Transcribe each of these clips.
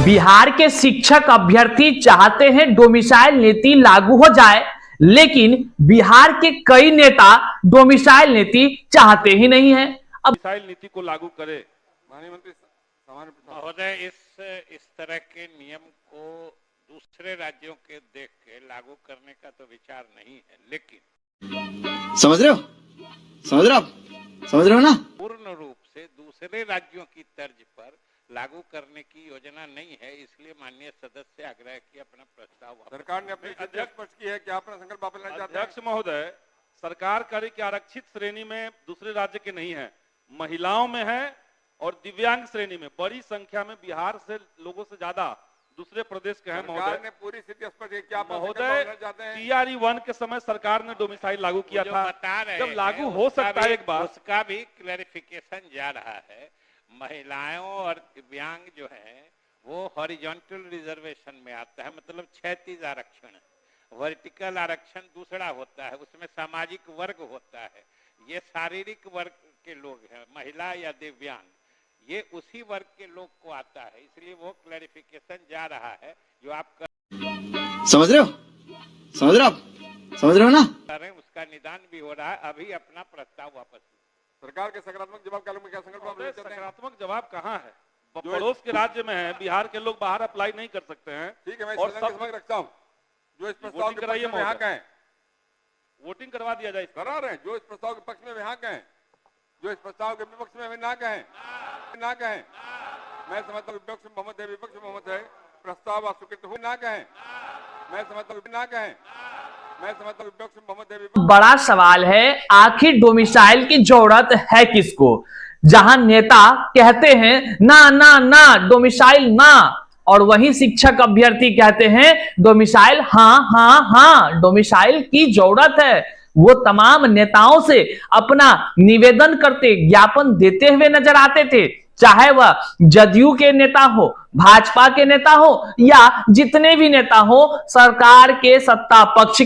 बिहार के शिक्षक अभ्यर्थी चाहते हैं डोमिसाइल नीति लागू हो जाए, लेकिन बिहार के कई नेता डोमिसाइल नीति चाहते ही नहीं है। अब डोमिसाइल नीति को लागू करे। माननीय मंत्री महोदय, इस तरह के नियम को दूसरे राज्यों के देख के लागू करने का तो विचार नहीं है, लेकिन समझ रहे हो ना? पूर्ण रूप से दूसरे राज्यों की तर्ज पर लागू करने की योजना नहीं है, इसलिए माननीय सदस्य आग्रह की अपना प्रस्ताव सरकार ने अपनी अध्यक्ष स्पष्ट की है कि आप अपना संकल्प वापस लेना चाहते हैं। अध्यक्ष महोदय, सरकार कह रही कि आरक्षित श्रेणी में दूसरे राज्य के नहीं है, महिलाओं में है और दिव्यांग श्रेणी में बड़ी संख्या में बिहार से लोगों से ज्यादा दूसरे प्रदेश के हैं। सरकार ने पूरी स्थिति स्पष्ट की कि आप महोदय, TRE 1 के समय सरकार ने डोमिसाइल लागू किया था। जब लागू हो सकता है एक बार, उसका भी क्लैरिफिकेशन जा रहा है। महिलाओं और दिव्यांग जो है वो हॉरिजॉन्टल रिजर्वेशन में आता है, मतलब क्षैतिज आरक्षण। वर्टिकल आरक्षण दूसरा होता है, उसमें सामाजिक वर्ग होता है। ये शारीरिक वर्ग के लोग हैं, महिला या दिव्यांग, ये उसी वर्ग के लोग को आता है, इसलिए वो क्लैरिफिकेशन जा रहा है जो आप समझ रहे हो ना? उसका निदान भी हो रहा है। अभी अपना प्रस्ताव वापस। सरकार के सकारात्मक जवाब का क्या संकल्प? सकारात्मक जवाब कहाँ है? पड़ोस के राज्य में है, बिहार के लोग बाहर अप्लाई नहीं कर सकते हैं। ठीक है, मैं और सब रखता हूँ। जो इस प्रस्ताव के पक्ष में यहाँ कहें, वोटिंग करवा दिया जाए। करा रहे हैं। जो इस प्रस्ताव के पक्ष में यहाँ कहें, जो इस प्रस्ताव के विपक्ष में ना कहें। मैं समझता हूँ विपक्ष मोहम्मद है, प्रस्ताव अस्वीकृत हो ना कहें। मैं समझता हूँ विपक्ष मोहम्मद है। बड़ा सवाल है, आखिर डोमिसाइल की जरूरत है किसको? जहां नेता कहते हैं ना ना ना डोमिसाइल ना, और वहीं शिक्षक अभ्यर्थी कहते हैं डोमिसाइल हाँ हाँ हाँ डोमिसाइल की जरूरत है। वो तमाम नेताओं से अपना निवेदन करते, ज्ञापन देते हुए नजर आते थे, चाहे वह जदयू के नेता हो, भाजपा के नेता हो या जितने भी नेता हो, सरकार के सत्ता पक्ष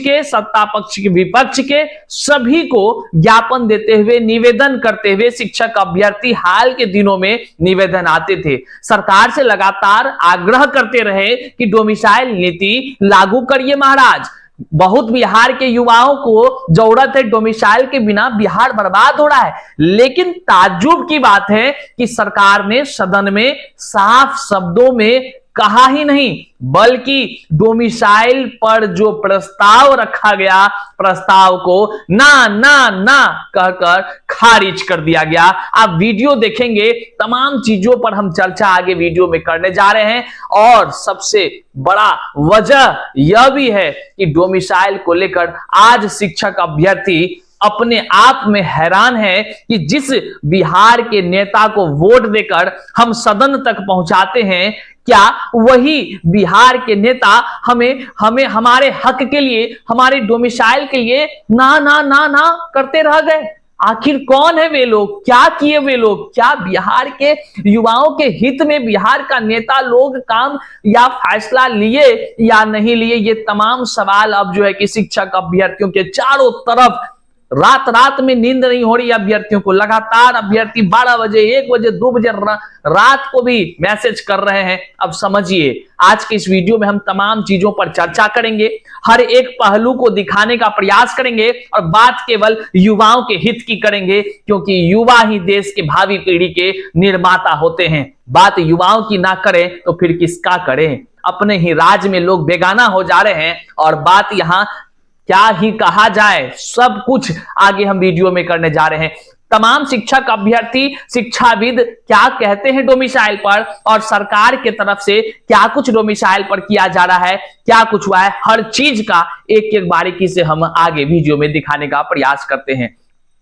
के विपक्ष के, सभी को ज्ञापन देते हुए, निवेदन करते हुए शिक्षक अभ्यर्थी हाल के दिनों में निवेदन आते थे। सरकार से लगातार आग्रह करते रहे कि डोमिसाइल नीति लागू करिए महाराज। बहुत बिहार के युवाओं को जरूरत है, डोमिसाइल के बिना बिहार बर्बाद हो रहा है। लेकिन ताज्जुब की बात है कि सरकार ने सदन में साफ शब्दों में कहा ही नहीं, बल्कि डोमिसाइल पर जो प्रस्ताव रखा गया, प्रस्ताव को ना ना ना कहकर खारिज कर दिया गया। आप वीडियो देखेंगे, तमाम चीजों पर हम चर्चा आगे वीडियो में करने जा रहे हैं। और सबसे बड़ा वजह यह भी है कि डोमिसाइल को लेकर आज शिक्षक अभ्यर्थी अपने आप में हैरान है कि जिस बिहार के नेता को वोट देकर हम सदन तक पहुंचाते हैं, क्या वही बिहार के नेता हमें हमारे हक के लिए, हमारे डोमिसाइल के लिए ना ना ना ना करते रह गए? आखिर कौन है वे लोग? क्या किए वे लोग? क्या बिहार के युवाओं के हित में बिहार का नेता लोग काम या फैसला लिए या नहीं लिए? ये तमाम सवाल अब जो है कि शिक्षक अभ्यर्थियों के चारों तरफ, रात में नींद नहीं हो रही अभ्यर्थियों को। लगातार अभ्यर्थी 12 बजे, 1 बजे, 2 बजे रात को भी मैसेज कर रहे हैं। अब समझिए, आज के इस वीडियो में हम तमाम चीजों पर चर्चा करेंगे, हर एक पहलू को दिखाने का प्रयास करेंगे और बात केवल युवाओं के हित की करेंगे, क्योंकि युवा ही देश के भावी पीढ़ी के निर्माता होते हैं। बात युवाओं की ना करें तो फिर किसका करें? अपने ही राज्य में लोग बेगाना हो जा रहे हैं और बात यहां क्या ही कहा जाए, सब कुछ आगे हम वीडियो में करने जा रहे हैं। तमाम शिक्षक अभ्यर्थी, शिक्षाविद क्या कहते हैं डोमिसाइल पर, और सरकार के तरफ से क्या कुछ डोमिसाइल पर किया जा रहा है, क्या कुछ हुआ है, हर चीज का एक एक बारीकी से हम आगे वीडियो में दिखाने का प्रयास करते हैं।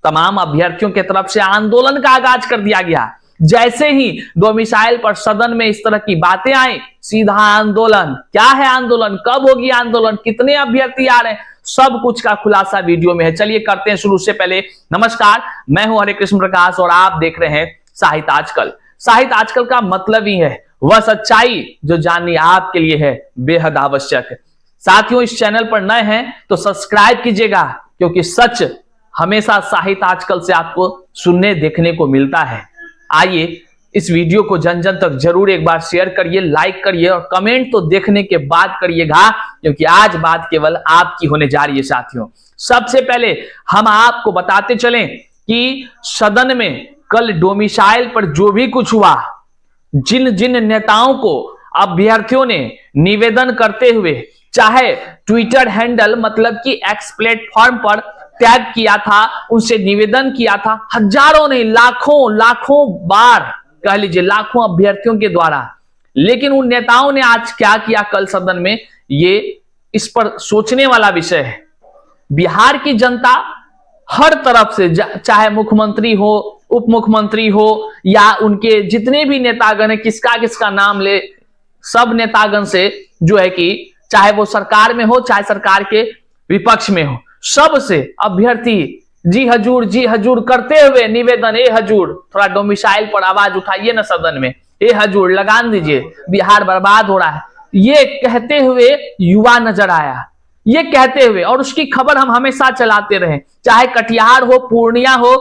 तमाम अभ्यर्थियों की तरफ से आंदोलन का आगाज कर दिया गया। जैसे ही डोमिसाइल पर सदन में इस तरह की बातें आई, सीधा आंदोलन। क्या है आंदोलन? कब होगी आंदोलन? कितने अभ्यर्थी आ रहे हैं? सब कुछ का खुलासा वीडियो में है। चलिए करते हैं शुरू। से पहले नमस्कार, मैं हूं हरे कृष्ण प्रकाश और आप देख रहे हैं साहित्य आजकल। साहित्य आजकल का मतलब ही है वह सच्चाई जो जाननी आपके लिए है बेहद आवश्यक। साथियों, इस चैनल पर नए हैं तो सब्सक्राइब कीजिएगा, क्योंकि सच हमेशा साहित्य आजकल से आपको सुनने देखने को मिलता है। आइए इस वीडियो को जन जन तक जरूर एक बार शेयर करिए, लाइक करिए और कमेंट तो देखने के बाद करिएगा, क्योंकि आज बात केवल आपकी होने जा रही है साथियों। सबसे पहले हम आपको बताते चलें कि सदन में कल डोमिसाइल पर जो भी कुछ हुआ, जिन जिन नेताओं को अभ्यर्थियों ने निवेदन करते हुए चाहे ट्विटर हैंडल मतलब कि एक्स प्लेटफॉर्म पर टैग किया था, उनसे निवेदन किया था, हजारों नहीं लाखों बार कह लीजिए, लाखों अभ्यर्थियों के द्वारा। लेकिन उन नेताओं ने आज क्या किया कल सदन में, ये इस पर सोचने वाला विषय है। बिहार की जनता हर तरफ से, चाहे मुख्यमंत्री हो, उप मुख्यमंत्री हो या उनके जितने भी नेतागण है, किसका किसका नाम ले, सब नेतागण से जो है कि चाहे वो सरकार में हो चाहे सरकार के विपक्ष में हो, सबसे अभ्यर्थी जी हजूर करते हुए निवेदन, ए हजूर थोड़ा डोमिसाइल पर आवाज उठाइए ना सदन में, ए हजूर लगान दीजिए, बिहार बर्बाद हो रहा है, ये कहते हुए युवा नजर आया, ये कहते हुए। और उसकी खबर हम हमेशा चलाते रहे, चाहे कटिहार हो, पूर्णिया हो,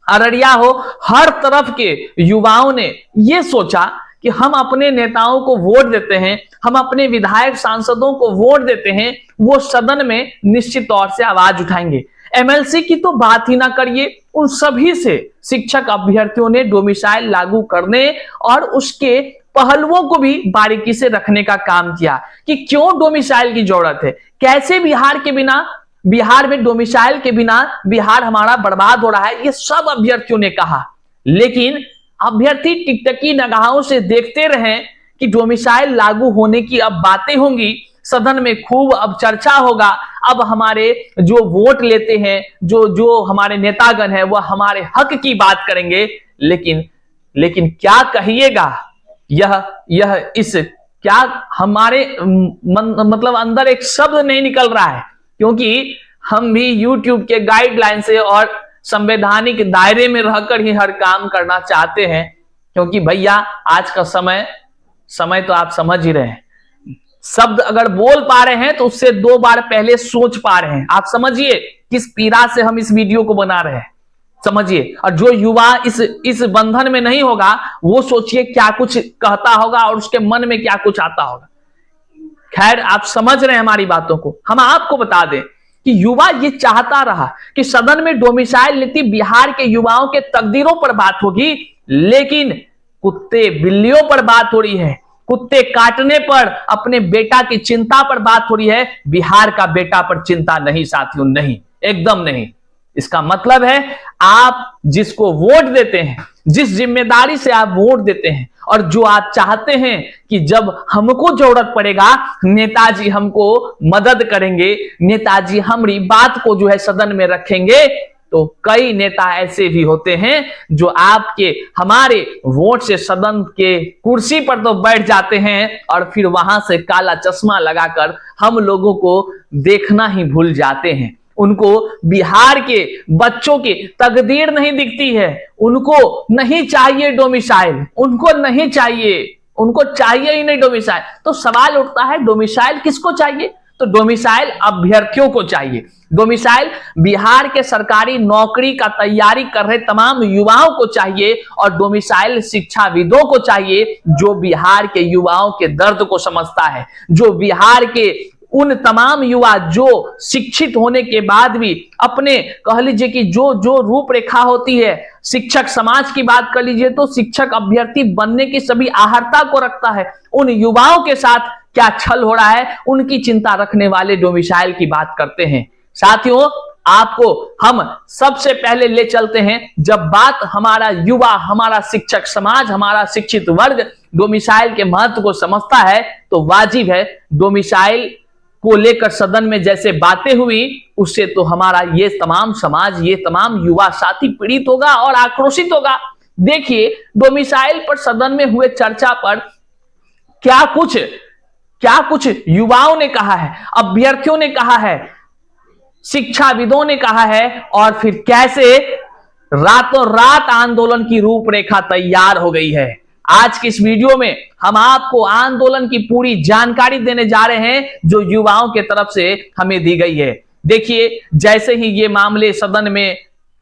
अररिया हो, हर तरफ के युवाओं ने ये सोचा कि हम अपने नेताओं को वोट देते हैं, हम अपने विधायक सांसदों को वोट देते हैं, वो सदन में निश्चित तौर से आवाज उठाएंगे। एमएलसी की तो बात ही ना करिए, उन सभी से शिक्षक अभ्यर्थियों ने डोमिसाइल लागू करने और उसके पहलुओं को भी बारीकी से रखने का काम किया कि क्यों डोमिसाइल की जरूरत है, कैसे बिहार में डोमिसाइल के बिना बिहार हमारा बर्बाद हो रहा है, ये सब अभ्यर्थियों ने कहा। लेकिन अभ्यर्थी टिकटकी निगाहों से देखते रहे कि डोमिसाइल लागू होने की अब बातें होंगी, सदन में खूब अब चर्चा होगा, अब हमारे जो वोट लेते हैं, जो हमारे नेतागण हैं, वह हमारे हक की बात करेंगे। लेकिन क्या कहिएगा, यह इस क्या हमारे मतलब अंदर एक शब्द नहीं निकल रहा है, क्योंकि हम भी यूट्यूब के गाइडलाइन से और संवैधानिक दायरे में रहकर ही हर काम करना चाहते हैं। क्योंकि भैया आज का समय तो आप समझ ही रहे हैं, शब्द अगर बोल पा रहे हैं तो उससे 2 बार पहले सोच पा रहे हैं। आप समझिए किस पीड़ा से हम इस वीडियो को बना रहे हैं, समझिए। और जो युवा इस बंधन में नहीं होगा, वो सोचिए क्या कुछ कहता होगा और उसके मन में क्या कुछ आता होगा। खैर, आप समझ रहे हैं हमारी बातों को। हम आपको बता दें कि युवा ये चाहता रहा कि सदन में डोमिसाइल नीति बिहार के युवाओं के तकदीरों पर बात होगी, लेकिन कुत्ते बिल्लियों पर बात हो रही है, कुत्ते काटने पर अपने बेटा की चिंता पर बात हो रही है, बिहार का बेटा पर चिंता नहीं साथियों, नहीं, एकदम नहीं। इसका मतलब है आप जिसको वोट देते हैं, जिस जिम्मेदारी से आप वोट देते हैं और जो आप चाहते हैं कि जब हमको जरूरत पड़ेगा नेताजी हमको मदद करेंगे, नेताजी हमारी बात को जो है सदन में रखेंगे, तो कई नेता ऐसे भी होते हैं जो आपके हमारे वोट से सदन के कुर्सी पर तो बैठ जाते हैं और फिर वहां से काला चश्मा लगाकर हम लोगों को देखना ही भूल जाते हैं। उनको बिहार के बच्चों की तकदीर नहीं दिखती है, उनको नहीं चाहिए डोमिसाइल, उनको नहीं चाहिए, उनको चाहिए ही नहीं डोमिसाइल। तो सवाल उठता है डोमिसाइल किसको चाहिए? तो डोमिसाइल अभ्यर्थियों को चाहिए। डोमिसाइल बिहार के सरकारी नौकरी का तैयारी कर रहे तमाम युवाओं को चाहिए और डोमिसाइल शिक्षाविदों को चाहिए जो बिहार के युवाओं के दर्द को समझता है, जो बिहार के उन तमाम युवा जो शिक्षित होने के बाद भी अपने कह लीजिए कि जो रूपरेखा होती है, शिक्षक समाज की बात कर लीजिए तो शिक्षक अभ्यर्थी बनने की सभी आहर्ता को रखता है, उन युवाओं के साथ क्या छल हो रहा है उनकी चिंता रखने वाले डोमिसाइल की बात करते हैं। साथियों, आपको हम सबसे पहले ले चलते हैं, जब बात हमारा युवा, हमारा शिक्षक समाज, हमारा शिक्षित वर्ग डोमिसाइल के महत्व को समझता है, तो वाजिब है डोमिसाइल को लेकर सदन में जैसे बातें हुई उससे तो हमारा ये तमाम समाज, ये तमाम युवा साथी पीड़ित होगा और आक्रोशित होगा। देखिए डोमिसाइल पर सदन में हुए चर्चा पर क्या कुछ युवाओं ने कहा है, अभ्यर्थियों ने कहा है, शिक्षाविदों ने कहा है और फिर कैसे रातों रात आंदोलन की रूपरेखा तैयार हो गई है। आज की इस वीडियो में हम आपको आंदोलन की पूरी जानकारी देने जा रहे हैं जो युवाओं के तरफ से हमें दी गई है। देखिए जैसे ही ये मामले सदन में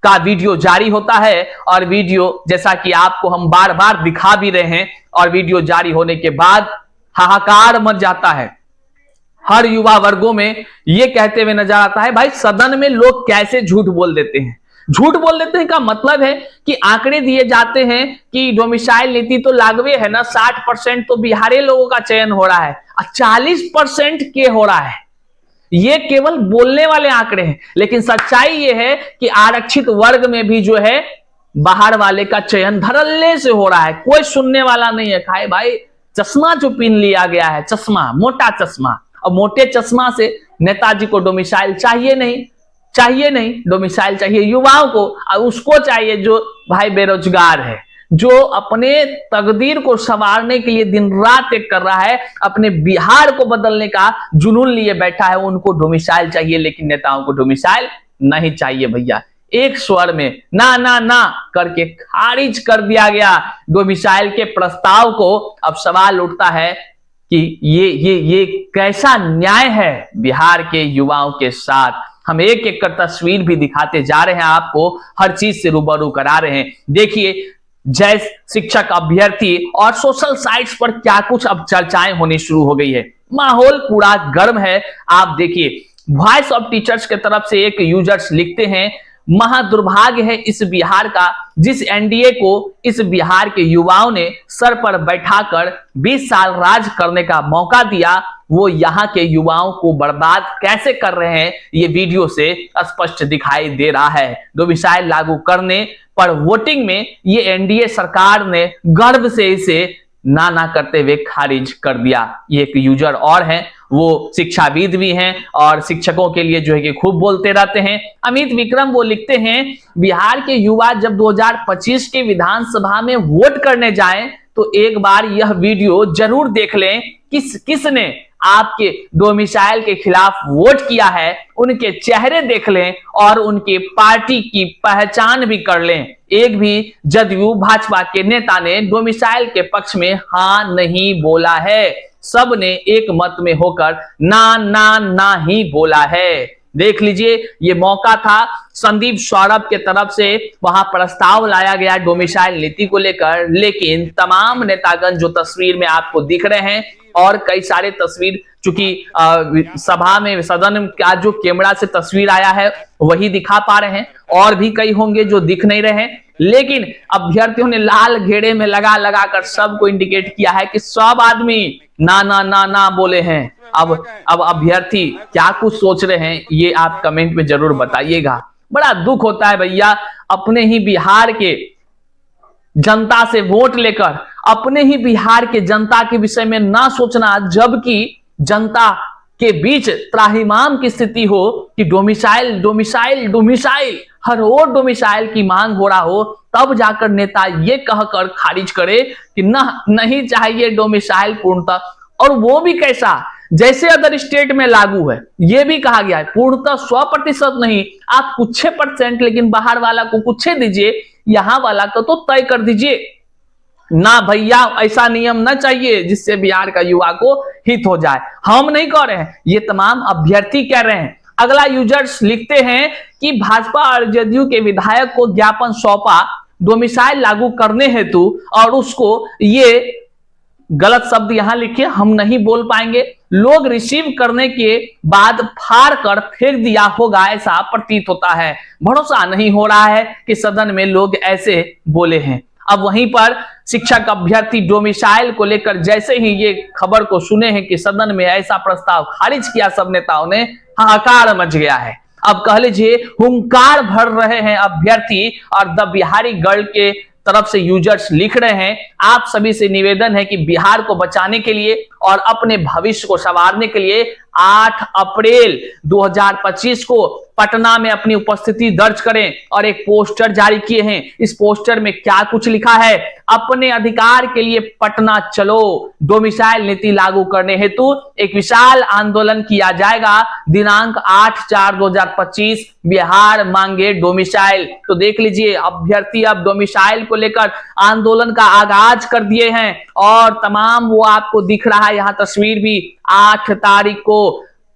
का वीडियो जारी होता है और वीडियो जैसा कि आपको हम बार बार दिखा भी रहे हैं, और वीडियो जारी होने के बाद हाहाकार मच जाता है। हर युवा वर्गों में यह कहते हुए नजर आता है, भाई सदन में लोग कैसे झूठ बोल देते हैं। झूठ बोल देते हैं का मतलब है कि आंकड़े दिए जाते हैं कि डोमिसाइल नीति तो लागू है ना, 60% तो बिहारी लोगों का चयन हो रहा है, 40% के हो रहा है। ये केवल बोलने वाले आंकड़े हैं, लेकिन सच्चाई ये है कि आरक्षित वर्ग में भी जो है बाहर वाले का चयन धड़ल्ले से हो रहा है। कोई सुनने वाला नहीं है। खाए भाई चश्मा जो पहन लिया गया है, चश्मा, मोटा चश्मा, और मोटे चश्मा से नेताजी को डोमिसाइल चाहिए नहीं, डोमिसाइल चाहिए युवाओं को, और उसको चाहिए जो भाई बेरोजगार है, जो अपने तकदीर को संवारने के लिए दिन रात एक कर रहा है, अपने बिहार को बदलने का जुनून लिए बैठा है, उनको डोमिसाइल चाहिए। लेकिन नेताओं को डोमिसाइल नहीं चाहिए भैया। एक स्वर में ना ना ना करके खारिज कर दिया गया डोमिसाइल के प्रस्ताव को। अब सवाल उठता है कि ये कैसा न्याय है बिहार के युवाओं के साथ। हम एक एक कर तस्वीर भी दिखाते जा रहे हैं, आपको हर चीज से रूबरू करा रहे हैं। देखिए जय शिक्षक अभ्यर्थी और सोशल साइट्स पर क्या कुछ अब चर्चाएं होनी शुरू हो गई है। माहौल पूरा गर्म है। आप देखिए वॉइस ऑफ टीचर्स के तरफ से एक यूजर्स लिखते हैं, महादुर्भाग्य है इस बिहार का, जिस एनडीए को इस बिहार के युवाओं ने सर पर बैठाकर 20 साल राज करने का मौका दिया, वो यहाँ के युवाओं को बर्बाद कैसे कर रहे हैं ये वीडियो से स्पष्ट दिखाई दे रहा है। डोमिसाइल लागू करने पर वोटिंग में ये एनडीए सरकार ने गर्व से इसे ना ना करते हुए खारिज कर दिया। ये एक यूजर और हैं, वो शिक्षाविद भी हैं और शिक्षकों के लिए जो है कि खूब बोलते रहते हैं। अमित विक्रम वो लिखते हैं, बिहार के युवा जब 2025 के विधानसभा में वोट करने जाएं तो एक बार यह वीडियो जरूर देख लें, किसने आपके डोमिसाइल के खिलाफ वोट किया है, उनके चेहरे देख लें और उनके पार्टी की पहचान भी कर लें। एक भी जदयू भाजपा के नेता ने डोमिसाइल के पक्ष में हाँ नहीं बोला है, सब ने एक मत में होकर ना ना ना ही बोला है। देख लीजिए ये मौका था संदीप सौरभ के तरफ से, वहां प्रस्ताव लाया गया डोमिसाइल नीति को लेकर, लेकिन तमाम नेतागण जो तस्वीर में आपको दिख रहे हैं और कई सारे तस्वीर चूंकि सभा में सदन का जो कैमरा से तस्वीर आया है वही दिखा पा रहे हैं, और भी कई होंगे जो दिख नहीं रहे हैं, लेकिन अभ्यर्थियों ने लाल घेरे में लगा लगा कर सबको इंडिकेट किया है कि सब आदमी ना ना ना ना बोले हैं। अब अभ्यर्थी क्या कुछ सोच रहे हैं ये आप कमेंट में जरूर बताइएगा। बड़ा दुख होता है भैया, अपने ही बिहार के जनता से वोट लेकर अपने ही बिहार के जनता के विषय में ना सोचना, जबकि जनता के बीच त्राहिमाम की स्थिति हो कि डोमिसाइल डोमिसाइल डोमिसाइल, हर ओर डोमिसाइल की मांग हो रहा हो, तब जाकर नेता ये कहकर खारिज करे कि नहीं चाहिए डोमिसाइल पूर्णतः, और वो भी कैसा, जैसे अदर स्टेट में लागू है। ये भी कहा गया है पूर्णतः 100% नहीं, आप कुछ %, लेकिन बाहर वाला को कुछ दीजिए, यहां वाला को तो तय कर दीजिए ना भैया। ऐसा नियम ना चाहिए जिससे बिहार का युवा को हित हो जाए। हम नहीं कह रहे हैं, ये तमाम अभ्यर्थी कह रहे हैं। अगला यूजर्स लिखते हैं कि भाजपा और जदयू के विधायक को ज्ञापन सौंपा डोमिसाइल लागू करने हेतु, और उसको ये गलत शब्द यहां लिखे, हम नहीं बोल पाएंगे, लोग रिसीव करने के बाद फाड़ कर फेंक दिया होगा, ऐसा प्रतीत होता है। भरोसा नहीं हो रहा है कि सदन में लोग ऐसे बोले हैं। अब वहीं पर शिक्षक अभ्यर्थी डोमिसाइल को लेकर जैसे ही ये खबर को सुने हैं कि सदन में ऐसा प्रस्ताव खारिज किया सब नेताओं ने, हाहाकार मच गया है। अब कह लीजिए हुंकार भर रहे हैं अभ्यर्थी, और द बिहारी गर्ल के तरफ से यूजर्स लिख रहे हैं, आप सभी से निवेदन है कि बिहार को बचाने के लिए और अपने भविष्य को संवारने के लिए 8 अप्रैल 2025 को पटना में अपनी उपस्थिति दर्ज करें, और एक पोस्टर जारी किए हैं। इस पोस्टर में क्या कुछ लिखा है, अपने अधिकार के लिए पटना चलो, डोमिसाइल नीति लागू करने हेतु एक विशाल आंदोलन किया जाएगा, दिनांक 8/4/2025, बिहार मांगे डोमिसाइल। तो देख लीजिए अभ्यर्थी अब डोमिसाइल को लेकर आंदोलन का आगाज कर दिए हैं, और तमाम वो आपको दिख रहा है यहाँ तस्वीर भी 8 तारीख को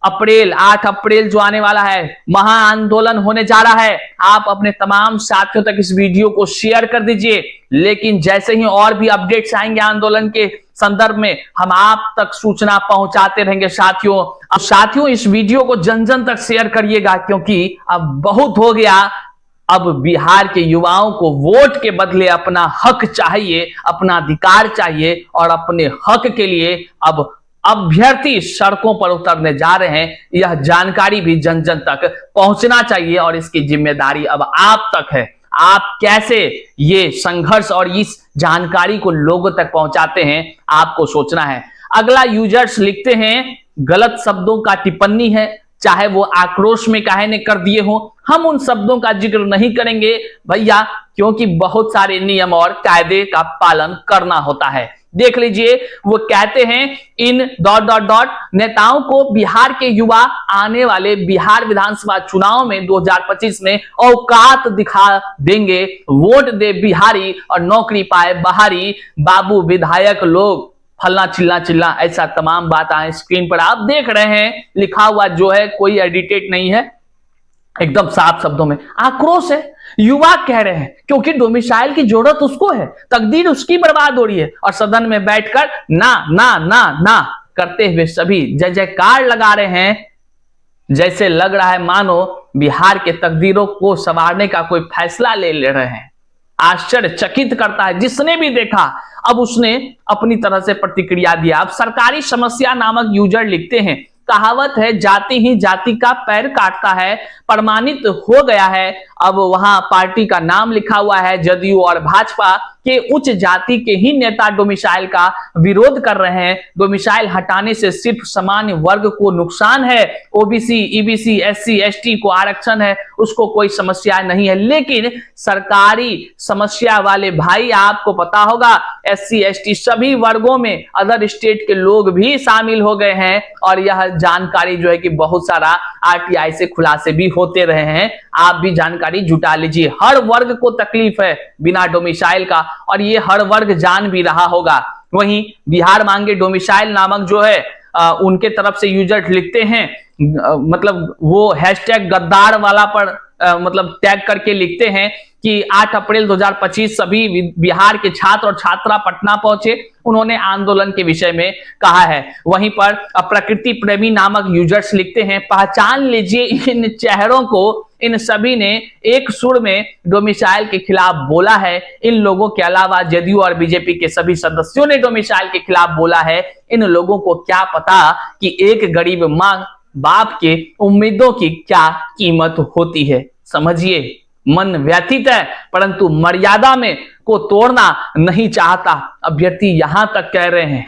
अप्रैल 8 अप्रैल जो आने वाला है, महा आंदोलन होने जा रहा है। आप अपने तमाम साथियों तक इस वीडियो को शेयर कर दीजिए। लेकिन जैसे ही और भी अपडेट्स आएंगे आंदोलन के संदर्भ में, हम आप तक सूचना पहुंचाते रहेंगे साथियों। अब साथियों, इस वीडियो को जन जन तक शेयर करिएगा, क्योंकि अब बहुत हो गया। अब बिहार के युवाओं को वोट के बदले अपना हक चाहिए, अपना अधिकार चाहिए, और अपने हक के लिए अब अभ्यर्थी सड़कों पर उतरने जा रहे हैं। यह जानकारी भी जन जन तक पहुंचना चाहिए, और इसकी जिम्मेदारी अब आप तक है। आप कैसे ये संघर्ष और इस जानकारी को लोगों तक पहुंचाते हैं, आपको सोचना है। अगला यूजर्स लिखते हैं, गलत शब्दों का टिप्पणी है, चाहे वो आक्रोश में काहे ने कर दिए हो, हम उन शब्दों का जिक्र नहीं करेंगे भैया, क्योंकि बहुत सारे नियम और कायदे का पालन करना होता है। देख लीजिए, वो कहते हैं, इन ... नेताओं को बिहार के युवा आने वाले बिहार विधानसभा चुनाव में 2025 में औकात दिखा देंगे। वोट दे बिहारी और नौकरी पाए बाहरी, बाबू विधायक लोग, फलना चिल्ला चिल्ला, ऐसा तमाम बात आए स्क्रीन पर आप देख रहे हैं। लिखा हुआ जो है कोई एडिटेड नहीं है, एकदम साफ शब्दों में आक्रोश है। युवा कह रहे हैं क्योंकि डोमिसाइल की जरूरत उसको है, तकदीर उसकी बर्बाद हो रही है, और सदन में बैठकर ना ना ना ना करते हुए सभी जय जयकार लगा रहे हैं। जैसे लग रहा है मानो बिहार के तकदीरों को संवारने का कोई फैसला ले रहे हैं। आश्चर्यचकित करता है, जिसने भी देखा अब उसने अपनी तरह से प्रतिक्रिया दिया। अब सरकारी समस्या नामक यूजर लिखते हैं, कहावत है, जाति ही जाति का पैर काटता है, प्रमाणित हो गया है। अब वहां पार्टी का नाम लिखा हुआ है, जदयू और भाजपा के उच्च जाति के ही नेता डोमिसाइल का विरोध कर रहे हैं। डोमिसाइल हटाने से सिर्फ सामान्य वर्ग को नुकसान है, ओबीसी, ईबीसी, एससी, एसटी को आरक्षण है, उसको कोई समस्या नहीं है। लेकिन सरकारी समस्या वाले भाई, आपको पता होगा एससी, एसटी सभी वर्गों में अदर स्टेट के लोग भी शामिल हो गए हैं, और यह जानकारी जो है कि बहुत सारा आरटीआई से खुलासे भी होते रहे हैं। आप भी जानकारी जुटा लीजिए। हर वर्ग को तकलीफ है बिना डोमिसाइल का, और ये हर वर्ग जान भी रहा होगा। वहीं बिहार मांगे डोमिसाइल नामक जो है उनके तरफ से यूजर लिखते हैं, मतलब वो हैशटैग गद्दार वाला पर मतलब टैग करके लिखते हैं कि 8 अप्रैल 2025 सभी बिहार के छात्र और छात्रा पटना पहुंचे। उन्होंने आंदोलन के विषय में कहा है। वहीं पर प्रकृति प्रेमी नामक यूजर्स लिखते हैं, पहचान लीजिए इन चेहरों को, इन सभी ने एक सुर में डोमिसाइल के खिलाफ बोला है। इन लोगों के अलावा जदयू और बीजेपी के सभी सदस्यों ने डोमिसाइल के खिलाफ बोला है। इन लोगों को क्या पता कि एक गरीब मां बाप के उम्मीदों की क्या कीमत होती है। समझिए, मन व्यथित है, परंतु मर्यादा में को तोड़ना नहीं चाहता। अभ्यर्थी यहां तक कह रहे हैं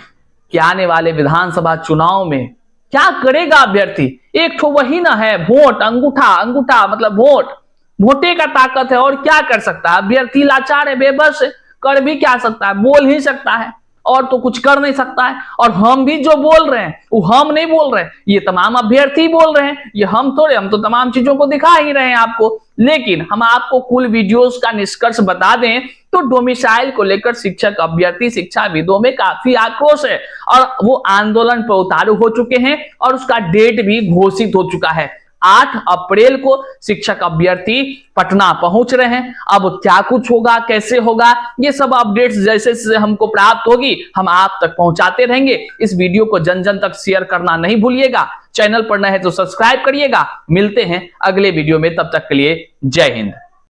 कि आने वाले विधानसभा चुनाव में क्या करेगा अभ्यर्थी? एक तो वही ना है, वोट, अंगूठा, अंगूठा मतलब वोट, वोटे का ताकत है, और क्या कर सकता है अभ्यर्थी? लाचार है, बेबस है, कर भी क्या सकता है? बोल ही सकता है, और तो कुछ कर नहीं सकता है। और हम भी जो बोल रहे हैं वो हम नहीं बोल रहे हैं, ये तमाम अभ्यर्थी बोल रहे हैं, ये हम थोड़े, हम तो तमाम चीजों को दिखा ही रहे हैं आपको। लेकिन हम आपको कुल वीडियोस का निष्कर्ष बता दें तो डोमिसाइल को लेकर शिक्षक, अभ्यर्थी, शिक्षाविदों में काफी आक्रोश है, और वो आंदोलन पर उतारू हो चुके हैं, और उसका डेट भी घोषित हो चुका है। 8 अप्रैल को शिक्षक अभ्यर्थी पटना पहुंच रहे हैं। अब क्या कुछ होगा, कैसे होगा, ये सब अपडेट्स जैसे से हमको प्राप्त होगी हम आप तक पहुंचाते रहेंगे। इस वीडियो को जन जन तक शेयर करना नहीं भूलिएगा। चैनल पर नए हैं तो सब्सक्राइब करिएगा। मिलते हैं अगले वीडियो में, तब तक के लिए जय हिंद।